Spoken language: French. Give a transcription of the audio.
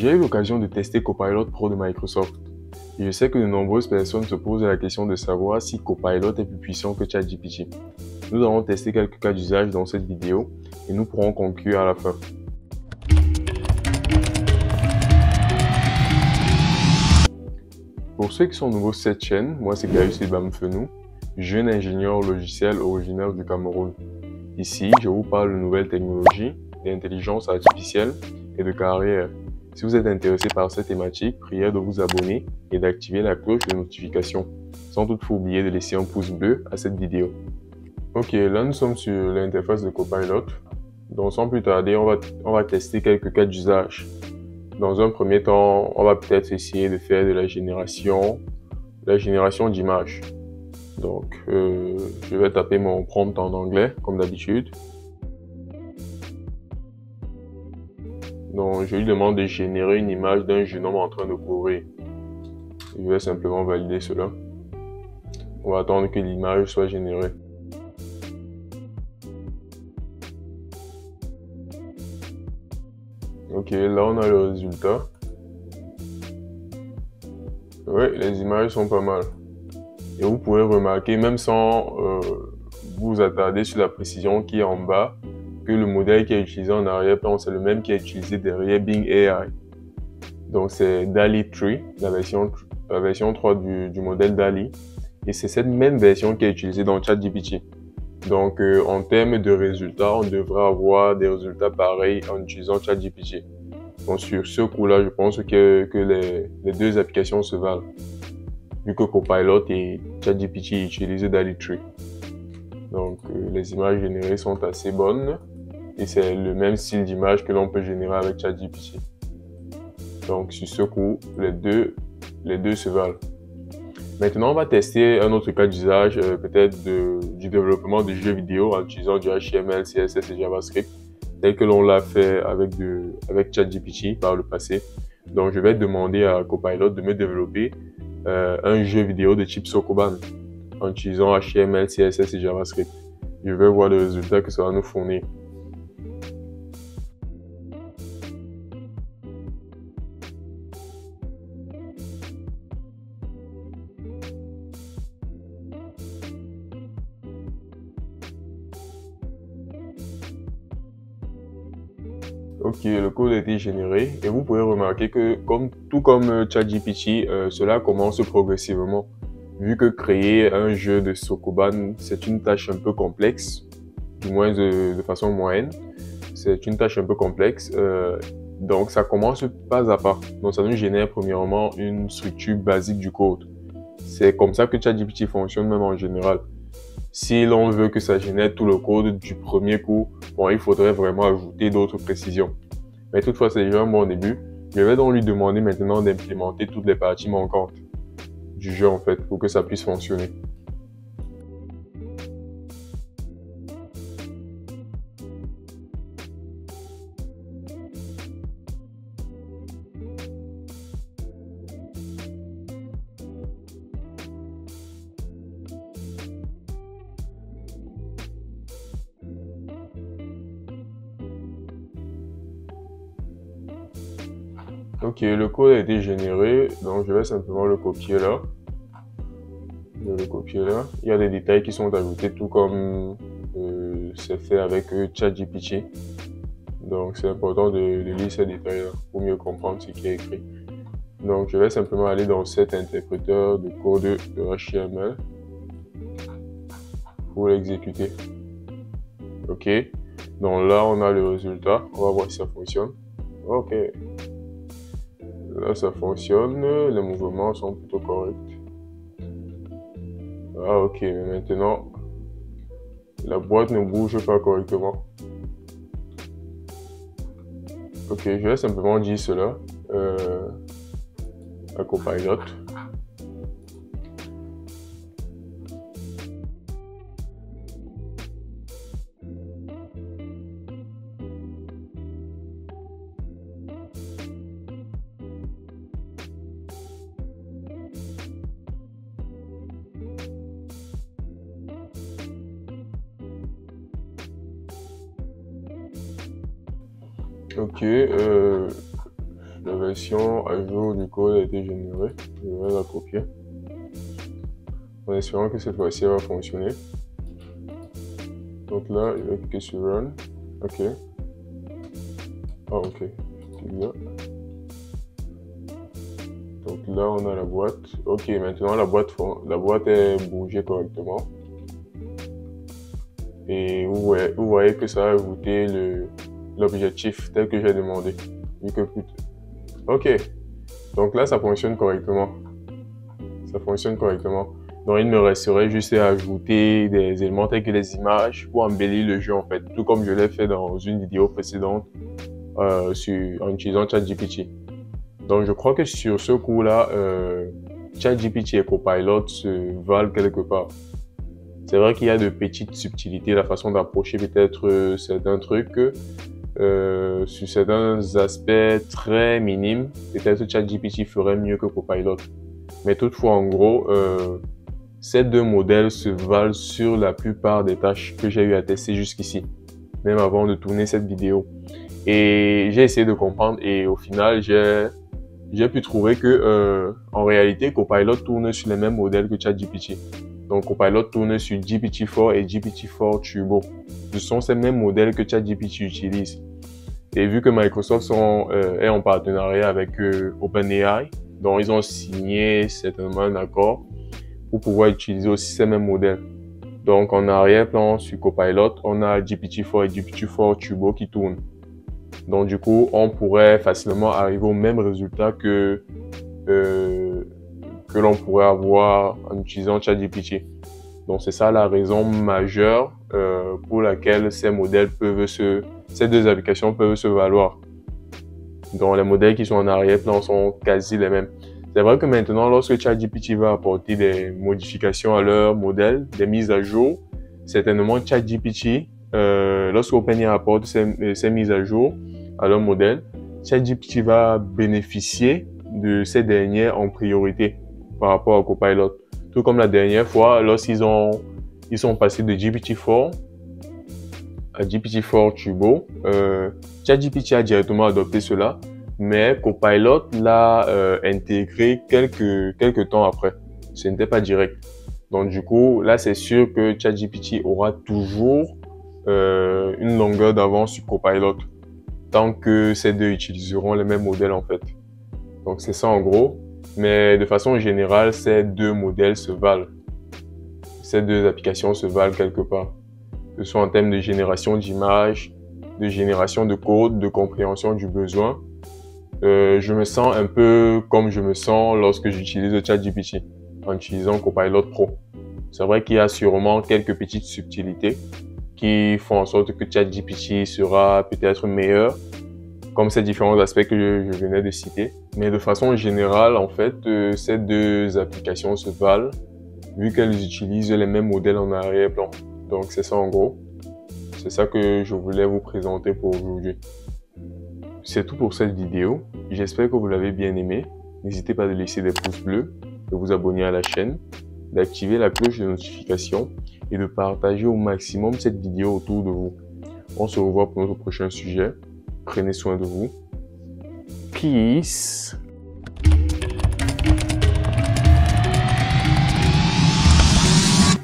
J'ai eu l'occasion de tester Copilot Pro de Microsoft. Et je sais que de nombreuses personnes se posent la question de savoir si Copilot est plus puissant que ChatGPT. Nous allons tester quelques cas d'usage dans cette vidéo et nous pourrons conclure à la fin. Pour ceux qui sont nouveaux sur cette chaîne, moi c'est Gaius Bamfenou, jeune ingénieur logiciel originaire du Cameroun. Ici, je vous parle de nouvelles technologies, d'intelligence artificielle et de carrière. Si vous êtes intéressé par cette thématique, priez de vous abonner et d'activer la cloche de notification, sans toutefois oublier de laisser un pouce bleu à cette vidéo. Ok, là nous sommes sur l'interface de Copilot. Donc sans plus tarder, on va tester quelques cas d'usage. Dans un premier temps, on va peut-être essayer de faire de la génération d'images. Donc, je vais taper mon prompt en anglais, comme d'habitude. Donc, je lui demande de générer une image d'un jeune homme en train de courir. Je vais simplement valider cela. On va attendre que l'image soit générée. Ok, là on a le résultat. Oui, les images sont pas mal. Et vous pouvez remarquer, même sans vous attarder sur la précision qui est en bas, que le modèle qui est utilisé en arrière-plan, c'est le même qui est utilisé derrière Bing AI. Donc c'est DALL-E 3, la version 3 du modèle DALL-E. Et c'est cette même version qui est utilisée dans ChatGPT. Donc en termes de résultats, on devrait avoir des résultats pareils en utilisant ChatGPT. Donc sur ce coup-là, je pense que les deux applications se valent, vu que Copilot et ChatGPT utilisent DALL-E 3. Donc les images générées sont assez bonnes et c'est le même style d'image que l'on peut générer avec ChatGPT. Donc sur ce coup, les deux se valent. Maintenant, on va tester un autre cas d'usage, peut-être du développement de jeux vidéo en utilisant du HTML, CSS et JavaScript, tel que l'on l'a fait avec ChatGPT par le passé. Donc, je vais demander à Copilot de me développer un jeu vidéo de type Sokoban en utilisant HTML, CSS et JavaScript. Je vais voir le résultat que ça va nous fournir. Ok, le code a été généré et vous pouvez remarquer que tout comme ChatGPT, cela commence progressivement. Vu que créer un jeu de Sokoban, c'est une tâche un peu complexe, du moins de façon moyenne. C'est une tâche un peu complexe, donc ça commence pas à pas. Donc ça nous génère premièrement une structure basique du code. C'est comme ça que ChatGPT fonctionne même en général. Si l'on veut que ça génère tout le code du premier coup, bon, il faudrait vraiment ajouter d'autres précisions. Mais toutefois, c'est déjà un bon début. Je vais donc lui demander maintenant d'implémenter toutes les parties manquantes du jeu en fait, pour que ça puisse fonctionner. Ok, le code a été généré, donc je vais simplement le copier là. Il y a des détails qui sont ajoutés, tout comme c'est fait avec ChatGPT. Donc c'est important de lire ces détails-là pour mieux comprendre ce qui est écrit. Donc je vais simplement aller dans cet interpréteur de code de HTML pour l'exécuter. Ok, donc là on a le résultat, on va voir si ça fonctionne. Ok. Là, ça fonctionne, les mouvements sont plutôt corrects. Ah, ok, mais maintenant, la boîte ne bouge pas correctement. Ok, je vais simplement dire cela à Copilot. Ok, je version à jour du code a été générée. Je vais la copier. En espérant que cette fois-ci, elle va fonctionner. Donc là, je vais cliquer sur Run. OK. Ah, OK. Là. Donc là, on a la boîte. OK, maintenant, la boîte est bougée correctement. Et vous voyez que ça a ajouté l'objectif tel que j'ai demandé. OK. Donc là, ça fonctionne correctement. Ça fonctionne correctement. Donc, il me resterait juste à ajouter des éléments tels que les images pour embellir le jeu, en fait. Tout comme je l'ai fait dans une vidéo précédente en utilisant ChatGPT. Donc, je crois que sur ce coup-là, ChatGPT et Copilot se valent quelque part. C'est vrai qu'il y a de petites subtilités, la façon d'approcher peut-être certains trucs. Sur certains aspects très minimes, peut-être ChatGPT ferait mieux que Copilot. Mais toutefois, en gros, ces deux modèles se valent sur la plupart des tâches que j'ai eu à tester jusqu'ici, même avant de tourner cette vidéo. Et j'ai essayé de comprendre et au final, j'ai pu trouver que en réalité, Copilot tourne sur les mêmes modèles que ChatGPT. Donc, Copilot tourne sur GPT-4 et GPT-4 Turbo. Ce sont ces mêmes modèles que ChatGPT utilise. Et vu que Microsoft est en partenariat avec OpenAI, donc ils ont signé certainement un accord pour pouvoir utiliser aussi ces mêmes modèles. Donc, en arrière-plan, sur Copilot, on a GPT-4 et GPT-4 Turbo qui tournent. Donc, du coup, on pourrait facilement arriver au même résultat que l'on pourrait avoir en utilisant ChatGPT. Donc, c'est ça la raison majeure pour laquelle ces deux applications peuvent se valoir. Donc, les modèles qui sont en arrière-plan sont quasi les mêmes. C'est vrai que maintenant, lorsque ChatGPT va apporter des modifications à leur modèle, des mises à jour, certainement ChatGPT, lorsque OpenAI apporte ces mises à jour à leur modèle, ChatGPT va bénéficier de ces dernières en priorité par rapport à Copilot. Tout comme la dernière fois, lorsqu'ils sont passés de GPT-4 à GPT-4 Turbo, ChatGPT a directement adopté cela, mais Copilot l'a intégré quelques temps après. Ce n'était pas direct. Donc du coup, là c'est sûr que ChatGPT aura toujours une longueur d'avance sur Copilot, tant que ces deux utiliseront les mêmes modèles en fait. Donc c'est ça en gros. Mais de façon générale, ces deux modèles se valent. Ces deux applications se valent quelque part. Que ce soit en termes de génération d'images, de génération de code, de compréhension du besoin. Je me sens un peu comme je me sens lorsque j'utilise le ChatGPT en utilisant Copilot Pro. C'est vrai qu'il y a sûrement quelques petites subtilités qui font en sorte que ChatGPT sera peut-être meilleur, comme ces différents aspects que je venais de citer. Mais de façon générale, en fait, ces deux applications se valent vu qu'elles utilisent les mêmes modèles en arrière-plan. Donc, c'est ça en gros. C'est ça que je voulais vous présenter pour aujourd'hui. C'est tout pour cette vidéo. J'espère que vous l'avez bien aimé. N'hésitez pas à laisser des pouces bleus, de vous abonner à la chaîne, d'activer la cloche de notification et de partager au maximum cette vidéo autour de vous. On se revoit pour notre prochain sujet. Prenez soin de vous. Peace.